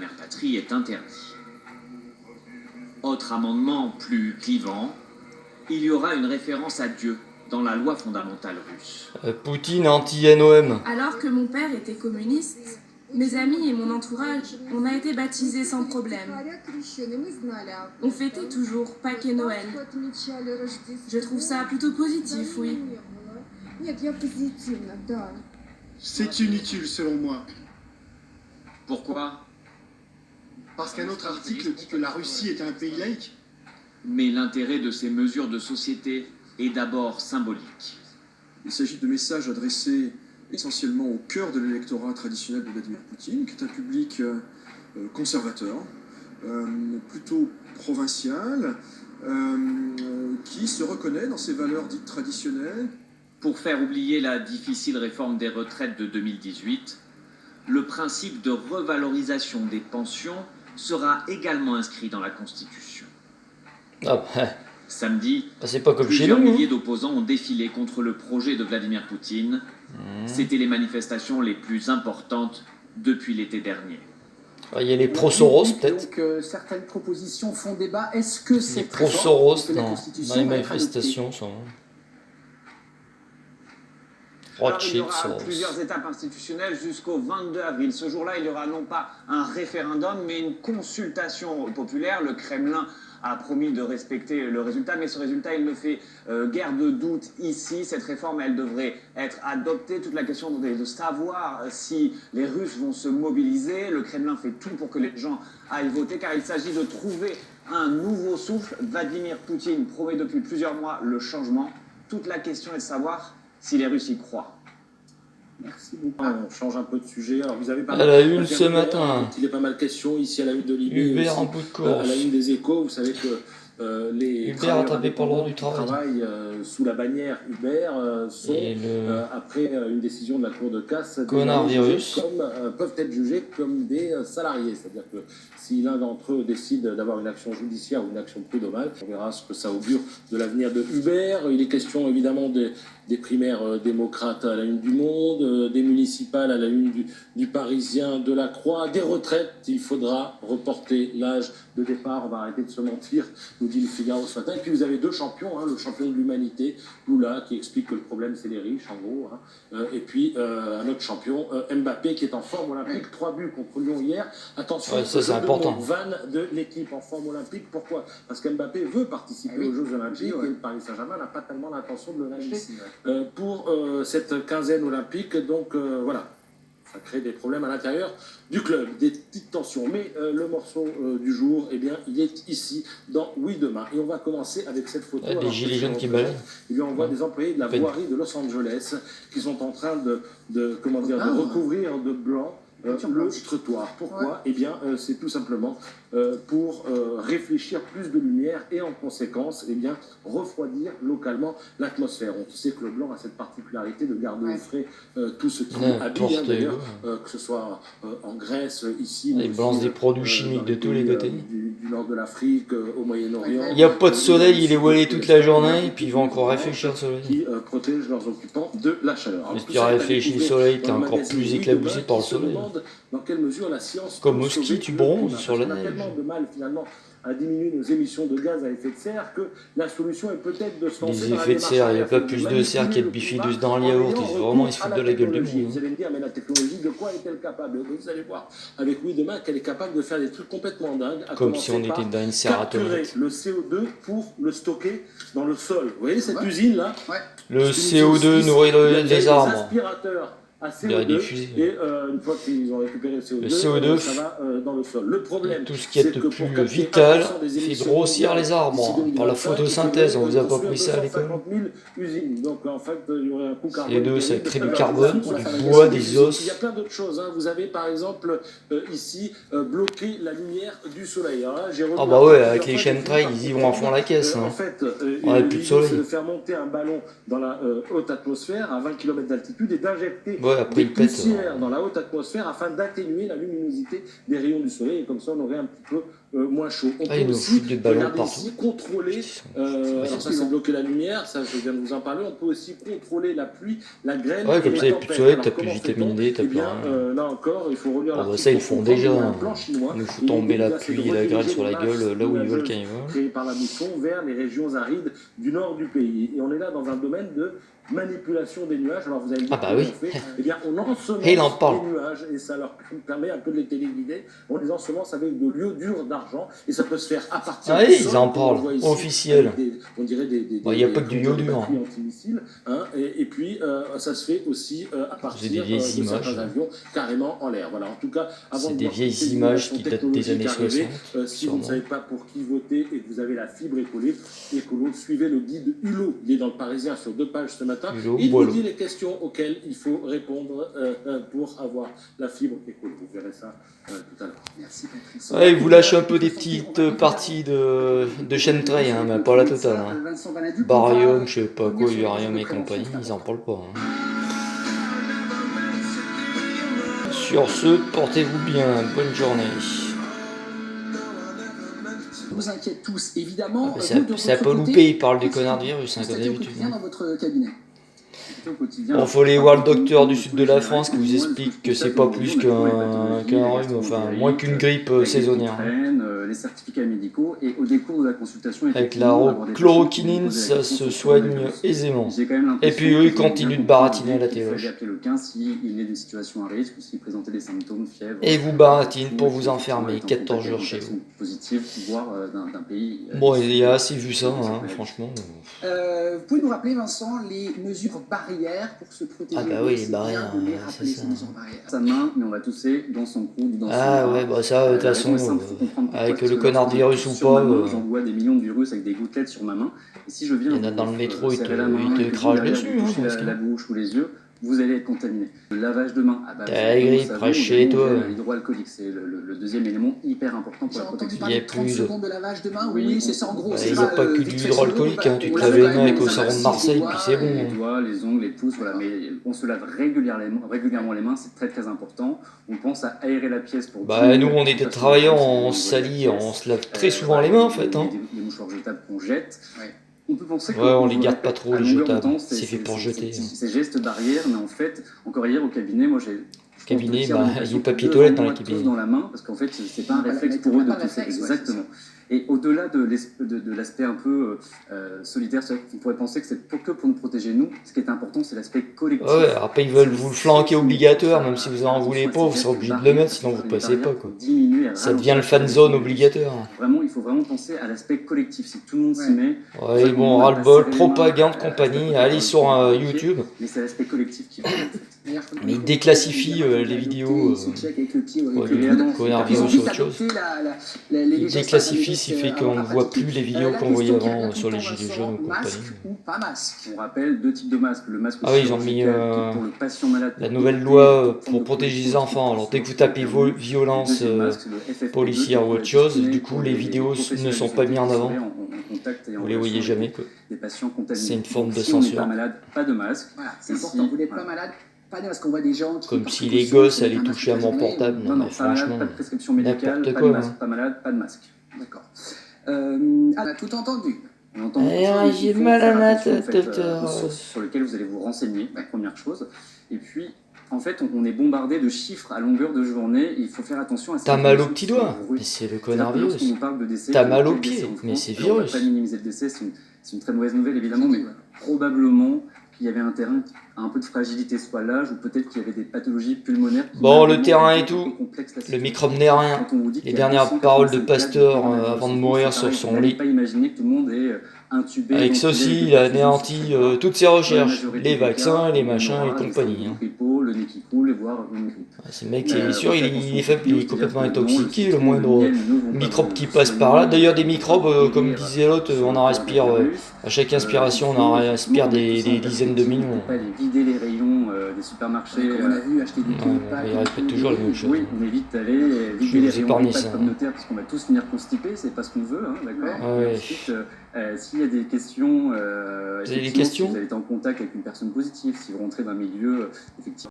mère patrie est interdit. Autre amendement plus clivant, il y aura une référence à Dieu dans la loi fondamentale russe. Poutine anti-NOM. Alors que mon père était communiste, mes amis et mon entourage, on a été baptisés sans problème. On fêtait toujours Pâques et Noël. Je trouve ça plutôt positif, oui. C'est inutile selon moi. Pourquoi? Parce qu'un autre article dit que la Russie est un pays laïque. Mais l'intérêt de ces mesures de société est d'abord symbolique. Il s'agit de messages adressés essentiellement au cœur de l'électorat traditionnel de Vladimir Poutine, qui est un public conservateur, plutôt provincial, qui se reconnaît dans ses valeurs dites traditionnelles. Pour faire oublier la difficile réforme des retraites de 2018, le principe de revalorisation des pensions sera également inscrit dans la Constitution. Ah bah, Samedi, c'est pas comme chez plusieurs nous. milliers d'opposants ont défilé contre le projet de Vladimir Poutine. C'était les manifestations les plus importantes depuis l'été dernier. Il y a les pro-Soros peut-être. Donc certaines propositions font débat. Est-ce que c'est Les pro-Soros dans les manifestations manifestations sont... Alors, il y Rothschild, aura Soros. plusieurs étapes institutionnelles jusqu'au 22 avril. Ce jour-là, il y aura non pas un référendum, mais une consultation populaire. Le Kremlin a promis de respecter le résultat, mais ce résultat, il ne fait guère de doute ici. Cette réforme, elle devrait être adoptée. Toute la question est de savoir si les Russes vont se mobiliser. Le Kremlin fait tout pour que les gens aillent voter, car il s'agit de trouver un nouveau souffle. Vladimir Poutine promet depuis plusieurs mois le changement. Toute la question est de savoir si les Russes y croient. Merci beaucoup. On change un peu de sujet. Alors, vous avez pas À la une ce matin. Il y a pas mal de questions ici à la une de Libé. Uber aussi, en bout de à course. la une des Échos, vous savez que les Uber travailleurs attrapé par l'ordre du indépendants qui travail. travaillent sous la bannière Uber sont, Et le après une décision de la Cour de casse, connard virus. peuvent être jugés comme des salariés. C'est-à-dire que si l'un d'entre eux décide d'avoir une action judiciaire ou une action prud'homale, on verra ce que ça augure de l'avenir de Uber. Il est question évidemment des primaires démocrates à la une du Monde, des municipales à la une du Parisien, de la Croix, des retraites. Il faudra reporter l'âge de départ. On va arrêter de se mentir, nous dit le Figaro ce matin. Et puis vous avez deux champions, le champion de l'humanité, Lula, qui explique que le problème c'est les riches en gros, et puis un autre champion, Mbappé, qui est en forme olympique, 3 buts contre Lyon hier. Attention, Ouais, ça, c'est important. Van de l'équipe en forme olympique. Pourquoi? Parce qu'Mbappé veut participer aux Jeux Olympiques et le Paris Saint-Germain n'a pas tellement l'intention de le lâcher pour cette quinzaine olympique. Donc voilà, ça crée des problèmes à l'intérieur du club, des petites tensions. Mais le morceau du jour, eh bien, il est ici dans Oui Demain. Et on va commencer avec cette photo. Des gilets jaunes qui baladent. Eh bien, on voit des employés de la voirie de Los Angeles qui sont en train de recouvrir de blanc le trottoir. Pourquoi? Eh bien, c'est tout simplement pour réfléchir plus de lumière et en conséquence, eh bien, refroidir localement l'atmosphère. On sait que le blanc a cette particularité de garder au frais tout ce qui habille, d'ailleurs, que ce soit en Grèce, ici, Ils balancent des produits chimiques de tous les côtés. Du nord de l'Afrique, au Moyen-Orient. Il n'y a pas de soleil, il est voilé toute la journée, et puis ils vont encore réfléchir le soleil. Qui protègent leurs occupants de la chaleur. Mais si tu réfléchis le soleil, t'es encore plus éclaboussé par le soleil. Dans quelle mesure la science Comme au ski, tu bronzes sur la neige. On a tellement de mal finalement à diminuer nos émissions de gaz à effet de serre que la solution est peut-être de se lancer Les dans la effets de démarche serre, il n'y a arrière, pas plus de de serre qu'il y a de manipuler bifidus le dans le climat yaourt. en ayant Vraiment, ils se recours foutent à de la gueule du technologie. monde. Vous allez me dire, mais la technologie, de quoi est-elle capable? Vous allez voir avec Oui Demain qu'elle est capable de faire des trucs complètement dingues. Comme si on était dans une serre capturer atomique. le CO2 pour le stocker dans le sol. Vous voyez cette usine-là? Le CO2 nourrit les arbres. Il y aurait des fusées. Et une fois qu'ils ont récupéré le CO2, ça va dans le sol. Le problème, Tout ce qui est de plus vital fait grossir les arbres par la photosynthèse. On vous a pas appris ça à l'école? Donc en fait, il y aurait un coût carbone. CO2, ça crée du carbone, du bois, des os. Il y a plein d'autres choses. Vous avez par exemple ici bloqué la lumière du soleil. Alors là, Ah bah ouais, avec les chemtrails, ils y vont à fond la caisse. En fait, on a plus de soleil. c'est de faire monter un ballon dans la haute atmosphère à 20 km d'altitude et d'injecter après, des poussières dans la haute atmosphère afin d'atténuer la luminosité des rayons du soleil. Et comme ça, on aurait un petit peu moins chaud. On peut ils nous aussi, foutent des ballons regardez partout. ici, contrôler, alors ça c'est bloquer la lumière, ça je viens de vous en parler, on peut aussi contrôler la pluie, la grêle Ouais, et comme les ça, il n'y a plus de tempêtes. soleil, Alors, t'as plus de comment vitamine fait-on? D, t'as Eh plus bien, rien. là encore, il faut relire Bon, bah, l'article ça, ils le pour font comprendre. déjà. Il y a un plan chinois. Ils nous foutent Et tomber la l'idée, c'est pluie et de la grêle rediriger sur la les masses gueule là où ils veulent nuageuses quand ils veulent. créées par la mousson vers les régions arides du nord du pays. Et on est là dans un domaine de manipulation des nuages. Alors vous allez me dire Ah bah comment oui. on fait. Eh bien, on ensemence Et il en parle. les nuages et ça leur permet un peu de les téléguider. On les ensemence avec de l'iodure d'argent et ça peut se faire à partir Ah du oui, sol, ils en comme on parlent. voit ici, Officiel. avec on dirait des Il n'y a pas que du iodure. batteries antimissiles, hein, et puis ça se fait aussi à partir des vieilles de images. certains avions carrément en l'air. Voilà, en tout cas, avant C'est de des voir vieilles toutes ces images innovations qui datent des années technologiques 60. si vous ne savez pas pour qui voter et que vous avez la fibre écolo, suivez le guide Hulot. Il est dans le Parisien sur 2 pages ce matin. Hulot, Il vous Boileau. dit les questions auxquelles il faut répondre pour avoir la fibre écolo. Vous verrez ça tout à l'heure. Merci Patrice. Ouais, ils vous lâchent un peu des petites parties de Chemtrail, hein, mais pas la totale. Hein. Vincent Vanadu, Barium, je sais pas quoi, Uranium et compagnie, ils en parlent pas. Hein. Sur ce, portez-vous bien, bonne journée. vous inquiète tous, évidemment. Ça n'a pas loupé, ils parlent des connards de virus, hein, comme d'habitude. Dans votre cabinet. Bon, faut aller voir le docteur du sud de la France qui vous explique que c'est pas plus qu'un rhume, enfin moins qu'une grippe saisonnière. Les certificats médicaux et au décours de la consultation. Avec la chloroquinine, ça se soigne aisément. Et puis eux, ils continuent de baratiner à la téloche. appeler le 15 s'il est d'une situation à risque ou s'il présentait des symptômes, fièvre. Et vous baratinent pour vous enfermer 14 jours chez vous. Positive, voire d'un pays. Bon, il y a assez vu ça, hein, franchement. Vous pouvez nous rappeler, Vincent, les mesures barrières pour se protéger? Ah bah oui, les barrières, c'est ça. Sa main, mais on va tousser dans son cou, dans son Ah bras. ouais, bah ça, de toute façon, avec le connard de virus ou pas... J'envoie des millions de virus avec des gouttelettes sur ma main. Et si je viens... Il y en a dans le métro, ils serrer la main, te crachent dessus. la bouche ou les yeux, vous allez être contaminé. Le lavage de main, t'as la grippe, reste chez toi. Hydroalcoolique, c'est le deuxième élément hyper important pour la protection. Il y a plus de 30 secondes de lavage de main, oui, c'est ça en gros. Il n'y a pas que du hydroalcoolique, hein. Tu te laves les mains avec le savon de Marseille, puis c'est bon. Les doigts, les ongles, les pouces, voilà. Mais on se lave régulièrement les mains, c'est très très important. On pense à aérer la pièce pour... Bah nous, on est des travailleurs, on salit, on se lave très souvent les mains en fait. Hein. Les mouchoirs jetables qu'on jette. On peut penser on les garde pas trop, les jetables. C'est fait pour jeter. Ces gestes barrières, mais en fait, encore hier au cabinet, moi j'ai... Cabinet, bah, il y a papier toilette dans les cabinets. Dans la main, parce qu'en fait, c'est pas un réflexe pour eux de tousser. Exactement. Et au-delà de l'aspect un peu solitaire, on pourrait penser que c'est que pour nous protéger nous. Ce qui est important, c'est l'aspect collectif. Ouais, après ils veulent vous le flanquer obligatoire, même si vous en voulez pas, vous serez obligé de le mettre, sinon vous passez pas quoi. Ça devient le fan zone obligatoire. Vraiment, il faut vraiment penser à l'aspect collectif. Si tout le monde s'y met. Ouais, bon, ras-le-bol, propagande, compagnie, allez sur YouTube. Mais c'est l'aspect collectif qui va. Mais ils déclassifient les vidéos. Connard virus ou autre chose. Ils déclassifient, ce qui fait qu'on ne voit plus les vidéos qu'on voyait avant sur les gilets jaunes ou compagnie. On rappelle 2 types de masques. Le masque ah oui, ils ont mis pour le patient malade, la nouvelle loi pour protéger les enfants. Alors dès que vous tapez violence policière ou autre chose, du coup les vidéos ne sont pas mises en avant. Vous les voyez jamais quoi. C'est une forme de censure. Si on n'est pas malade, pas de masque. Voilà, c'est important. Vous n'êtes pas malade, parce qu'on voit des gens qui... Comme si les gosses allaient toucher à mon portable. Non, mais franchement, pas de prescription médicale, pas de masque, pas malade, pas de masque. D'accord. On a tout entendu. J'ai mal à la tête. Sur lequel vous allez vous renseigner, la première chose. Et puis, en fait, on est bombardé de chiffres à longueur de journée. Il faut faire attention à ça. T'as mal au petit doigt, mais c'est le connard virus. T'as mal au pied, mais c'est virus. On ne va pas minimiser le décès, c'est une très mauvaise nouvelle évidemment, mais probablement qu'il y avait un terrain à un peu de fragilité, soit l'âge ou peut-être qu'il y avait des pathologies pulmonaires. Bon, le terrain et tout, le microbe n'est rien. Les dernières paroles de Pasteur avant de mourir sur son lit. Pas imaginer que tout le monde est intubé. Avec ceci, il a anéanti toutes ses recherches, les vaccins, les machins et compagnie. Le nez qui coule, voire ce mec, c'est sûr, il est faible, il est complètement intoxiqué, le moindre microbe qui passe par là. D'ailleurs, des microbes, comme disait l'autre, on en respire, à chaque inspiration, on en respire des dizaines de millions. Vider les rayons des supermarchés. On a vu acheter des il répète toujours la même chose. Oui, on évite d'aller vider les rayons des pâtes communautaires parce qu'on va tous finir constipés, c'est pas ce qu'on veut, hein, d'accord. Ensuite, s'il y a des questions, vous avez des questions, si vous avez été en contact avec une personne positive, si vous rentrez dans un milieu effectivement